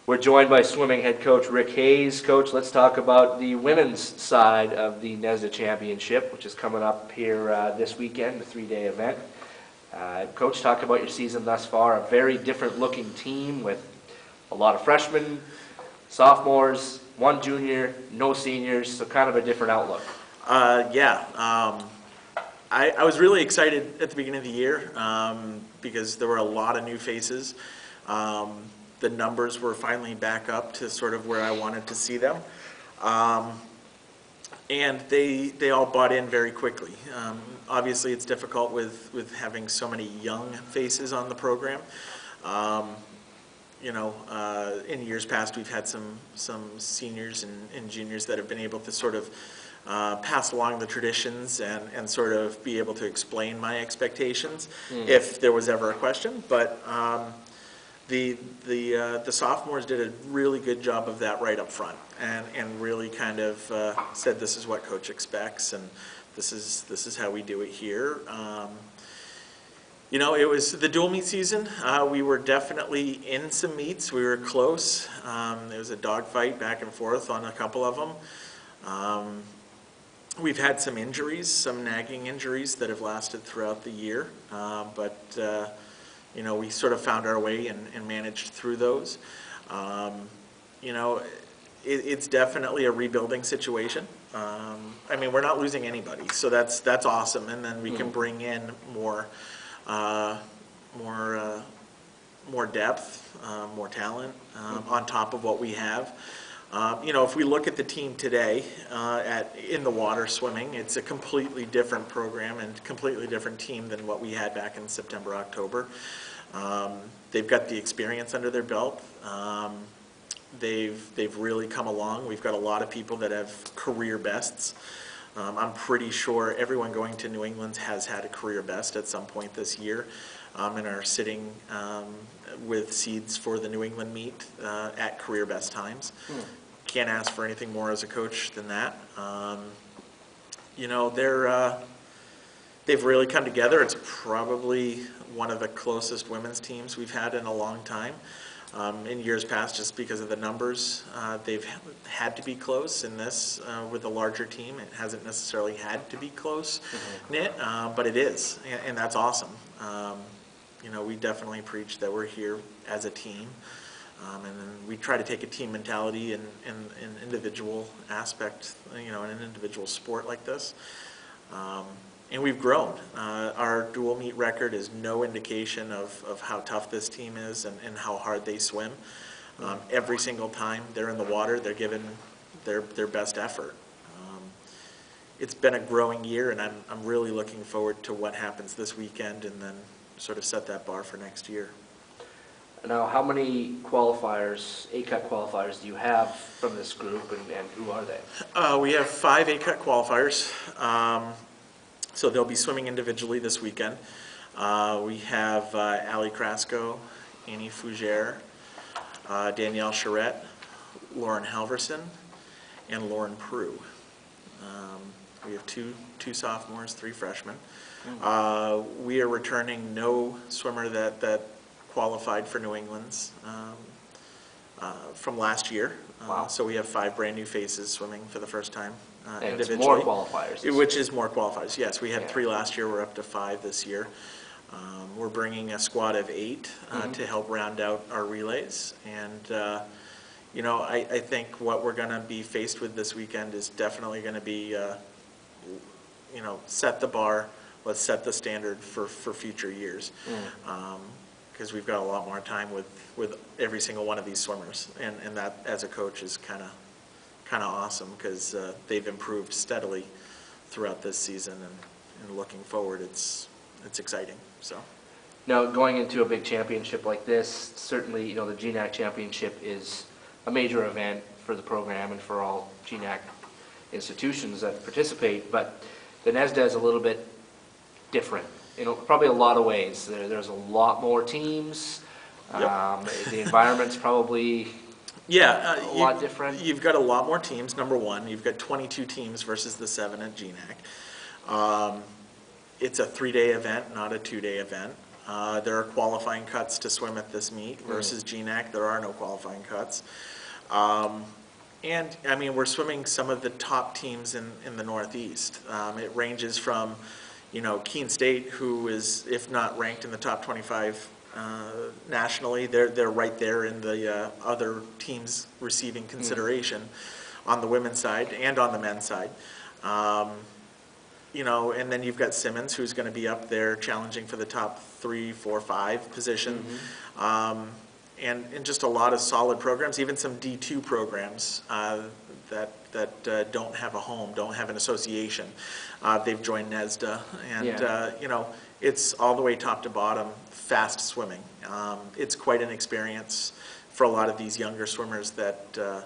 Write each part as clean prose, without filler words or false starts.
We're joined by swimming head coach Rick Hayes. Coach, let's talk about the women's side of the NEISDA Championship, which is coming up here this weekend, a 3-day event. Coach, talk about your season thus far. A very different looking team with a lot of freshmen, sophomores, one junior, no seniors, so kind of a different outlook. I was really excited at the beginning of the year because there were a lot of new faces. The numbers were finally back up to sort of where I wanted to see them. And they all bought in very quickly. Obviously it's difficult with having so many young faces on the program. In years past we've had some seniors and juniors that have been able to sort of pass along the traditions and sort of be able to explain my expectations if there was ever a question. But the sophomores did a really good job of that right up front and really kind of said this is what coach expects and this is how we do it here. It was the dual meet season. We were definitely in some meets. We were close. There was a dogfight back and forth on a couple of them. We've had some injuries, some nagging injuries that have lasted throughout the year, but we sort of found our way and managed through those. It's definitely a rebuilding situation. We're not losing anybody, so that's awesome, and then we can bring in more depth, more talent on top of what we have. If we look at the team today in the water swimming, it's a completely different program and completely different team than what we had back in September, October. They've got the experience under their belt. They've really come along. We've got a lot of people that have career bests. I'm pretty sure everyone going to New England has had a career best at some point this year and are sitting with seeds for the New England meet at career best times. Can't ask for anything more as a coach than that. They've really come together. It's probably one of the closest women's teams we've had in a long time. In years past, just because of the numbers, they've had to be close. In this, with a larger team, it hasn't necessarily had to be close knit, but it is, and that's awesome. We definitely preach that we're here as a team, and then we try to take a team mentality in an individual aspect, in an individual sport like this. And we've grown. Our dual meet record is no indication of how tough this team is and how hard they swim. Every single time they're in the water, they're given their best effort. It's been a growing year, and I'm really looking forward to what happens this weekend and then sort of set that bar for next year. Now, how many qualifiers, A-Cut qualifiers, do you have from this group, and who are they? We have 5 A-Cut qualifiers. So they'll be swimming individually this weekend. We have Ali Krasko, Annie Fougere, Danielle Charette, Lauren Halverson, and Lauren Prue. We have two sophomores, 3 freshmen. We are returning no swimmer that qualified for New England's from last year. Wow. So we have 5 brand new faces swimming for the first time. And individually. it's more qualifiers. Which is more qualifiers, yes. We had 3 last year, we're up to 5 this year. We're bringing a squad of 8 to help round out our relays. And, I think what we're going to be faced with this weekend is definitely going to be, set the bar, let's set the standard for future years. Because we've got a lot more time with every single one of these swimmers. And that, as a coach, is kind of awesome because they've improved steadily throughout this season, and looking forward, it's exciting. So now, going into a big championship like this, certainly the GNAC championship is a major event for the program and for all GNAC institutions that participate, but the NEISDA is a little bit different, probably a lot of ways. There's a lot more teams. The environment's probably a lot different. You've got a lot more teams, number one. You've got 22 teams versus the 7 at GNAC. It's a 3-day event, not a 2-day event. There are qualifying cuts to swim at this meet versus GNAC. There are no qualifying cuts. And, I mean, we're swimming some of the top teams in the Northeast. It ranges from, you know, Keene State, who is, if not ranked in the top 25 nationally, they're right there in the other teams receiving consideration on the women's side and on the men's side. You know, and then you've got Simmons, who's going to be up there challenging for the top 3, 4, 5 position. And just a lot of solid programs, even some D2 programs that don't have a home, don't have an association. They've joined NEISDA, and you know, it's all the way top to bottom, fast swimming. It's quite an experience for a lot of these younger swimmers that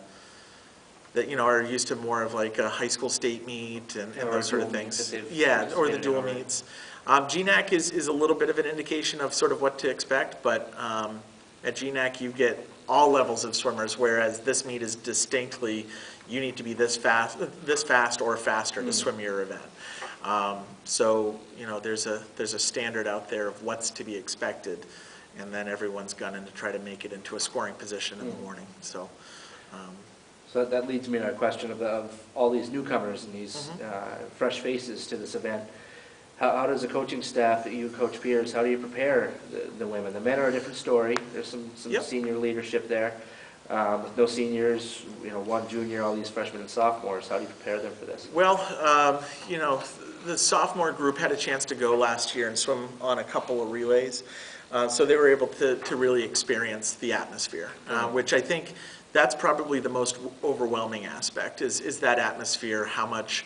you know, are used to more of like a high school state meet and those sort of things. Yeah, or the dual meets. GNAC is a little bit of an indication of sort of what to expect, but at GNAC you get all levels of swimmers, whereas this meet is distinctly, you need to be this fast or faster to swim your event. So, you know, there's a standard out there of what's to be expected, and then everyone's gunning to try to make it into a scoring position in the morning. So. So that leads me to a question of all these newcomers and these fresh faces to this event. How does the coaching staff, you coach peers, how do you prepare the women? The men are a different story. There's some senior leadership there. With no seniors, you know, one junior, all these freshmen and sophomores, how do you prepare them for this? Well, you know, the sophomore group had a chance to go last year and swim on a couple of relays. So they were able to really experience the atmosphere, which I think that's probably the most overwhelming aspect is that atmosphere, how much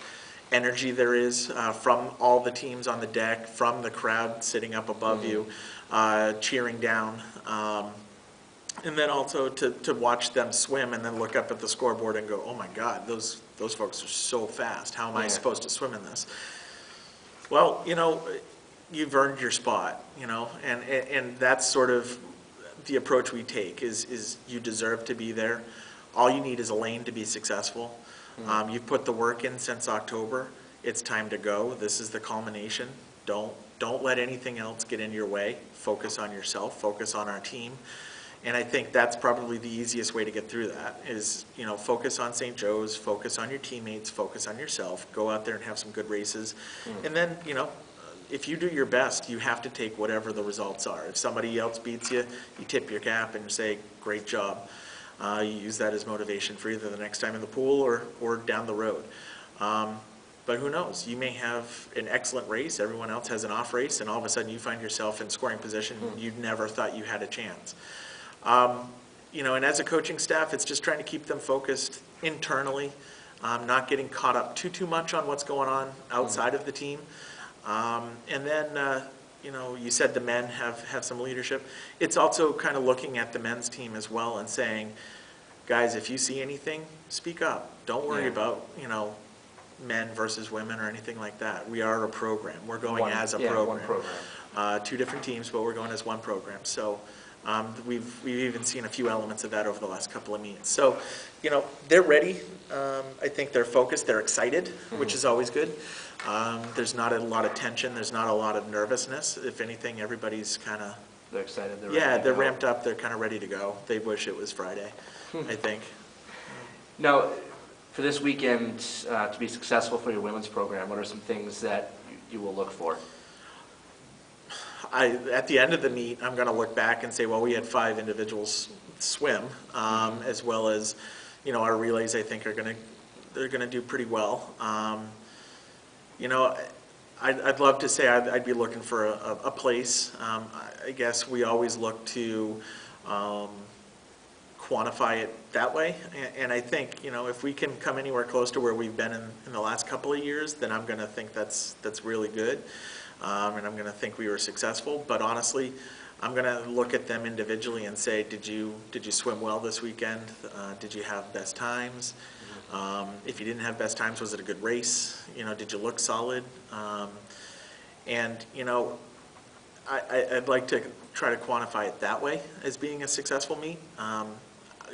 energy there is from all the teams on the deck, from the crowd sitting up above you, cheering down. And then also to watch them swim and then look up at the scoreboard and go, oh my God, those folks are so fast. How am I supposed to swim in this? Well, you know, you've earned your spot, you know, and that's sort of the approach we take is you deserve to be there. All you need is a lane to be successful. You've put the work in since October. It's time to go. This is the culmination. Don't let anything else get in your way. Focus on yourself. Focus on our team. And I think that's probably the easiest way to get through that is, you know, focus on St. Joe's, focus on your teammates, focus on yourself, go out there and have some good races. And then, you know, if you do your best, you have to take whatever the results are. If somebody else beats you, you tip your cap and say, great job. You use that as motivation for either the next time in the pool or down the road. But who knows? You may have an excellent race, everyone else has an off race, and all of a sudden you find yourself in scoring position you never thought you had a chance. You know, and as a coaching staff, it's just trying to keep them focused internally, not getting caught up too much on what's going on outside of the team. And then, you know, you said the men have some leadership. It's also kind of looking at the men's team as well and saying, guys, if you see anything, speak up. Don't worry about, you know, men versus women or anything like that. We are a program. We're going as a program. One program. 2 different teams, but we're going as one program. So we've even seen a few elements of that over the last couple of meets. So, you know, they're ready. I think they're focused. They're excited, which is always good. There's not a lot of tension. There's not a lot of nervousness. If anything, everybody's kind of... They're excited. They're ready they're ramped up. They're kind of ready to go. They wish it was Friday, I think. Now, for this weekend, to be successful for your women's program, what are some things that you will look for? At the end of the meet, I'm going to look back and say, well, we had 5 individuals swim, as well as, you know, our relays. I think they're going to do pretty well. You know, I'd love to say I'd be looking for a place. I guess we always look to quantify it that way, and I think, you know, if we can come anywhere close to where we've been in the last couple of years, then I'm going to think that's really good. And I'm going to think we were successful. But honestly, I'm going to look at them individually and say, did you swim well this weekend? Did you have best times? If you didn't have best times, was it a good race? You know, did you look solid? And you know, I'd like to try to quantify it that way as being a successful meet.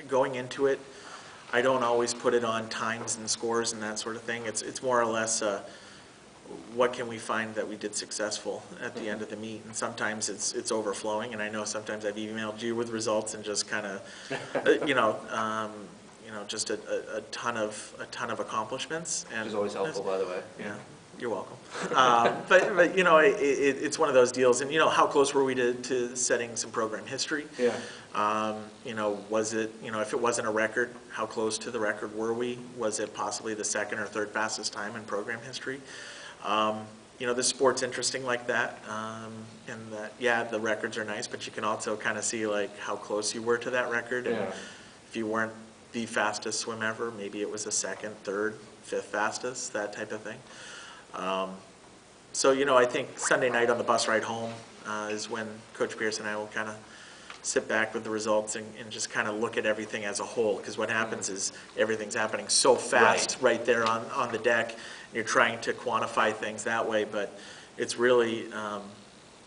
Going into it, I don't always put it on times and scores and that sort of thing. It's more or less what can we find that we did successful at the end of the meet? And sometimes it's overflowing, and I know sometimes I've emailed you with results and just kind of, just a ton of accomplishments. And Which is always helpful, by the way. Yeah, you're welcome. But it's one of those deals, and how close were we to setting some program history? Yeah. Was it, if it wasn't a record, how close to the record were we? Was it possibly the second or third fastest time in program history? This sport's interesting like that, in that, yeah, the records are nice, but you can also kind of see like how close you were to that record. And if you weren't the fastest swim ever, maybe it was the second, third, fifth fastest, that type of thing. So, I think Sunday night on the bus ride home is when Coach Pierce and I will kind of sit back with the results and just kind of look at everything as a whole, because what happens is everything's happening so fast right there on the deck, and you're trying to quantify things that way, but it's really,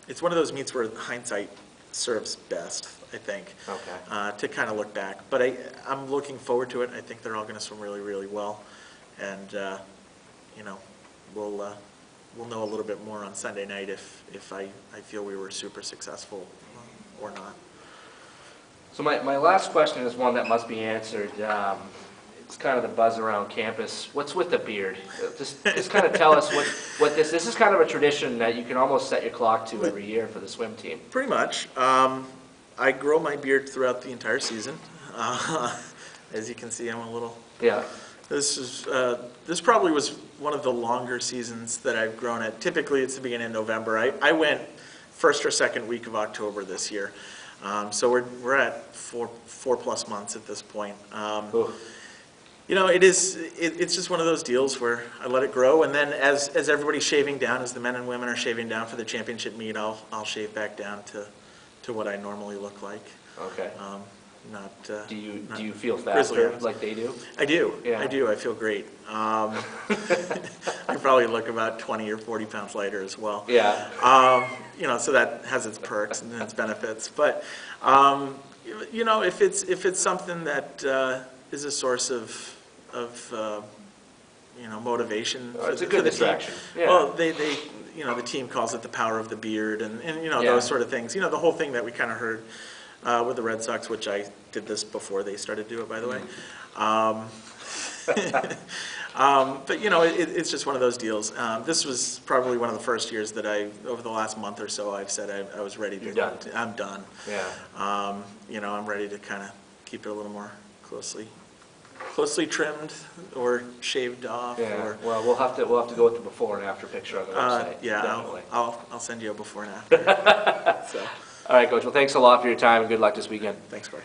it's one of those meets where hindsight serves best, I think, to kind of look back. But I'm looking forward to it. I think they're all going to swim really, really well, and we'll know a little bit more on Sunday night if I feel we were super successful or not. So my last question is one that must be answered. It's kind of the buzz around campus. What's with the beard? Just kind of tell us what this is kind of a tradition that you can almost set your clock to every year for the swim team. Pretty much. I grow my beard throughout the entire season. As you can see, I'm a little... Yeah. This probably was one of the longer seasons that I've grown it. Typically, it's the beginning of November. I went first or second week of October this year. So we're at four plus months at this point. It's just one of those deals where I let it grow, and then as everybody's shaving down, as the men and women are shaving down for the championship meet, I'll shave back down to what I normally look like. Okay. Do you feel faster like they do? I do. Yeah. I do. I feel great. I probably look about 20 or 40 pounds lighter as well. Yeah. So that has its perks and its benefits. But if it's something that is a source of motivation. It's a good distraction. Yeah. Well, the team calls it the power of the beard, and those sort of things. The whole thing that we kind of heard with the Red Sox, which I did this before they started to do it, by the way. But it's just one of those deals. This was probably one of the first years that over the last month or so, I've said I was ready to. You're done. I'm done. Yeah. I'm ready to kind of keep it a little more closely trimmed or shaved off. Yeah. Well, we'll have to go with the before and after picture on the website. Yeah. Definitely. I'll send you a before and after. So. All right, Coach. Well, thanks a lot for your time, and good luck this weekend. Thanks, Corey.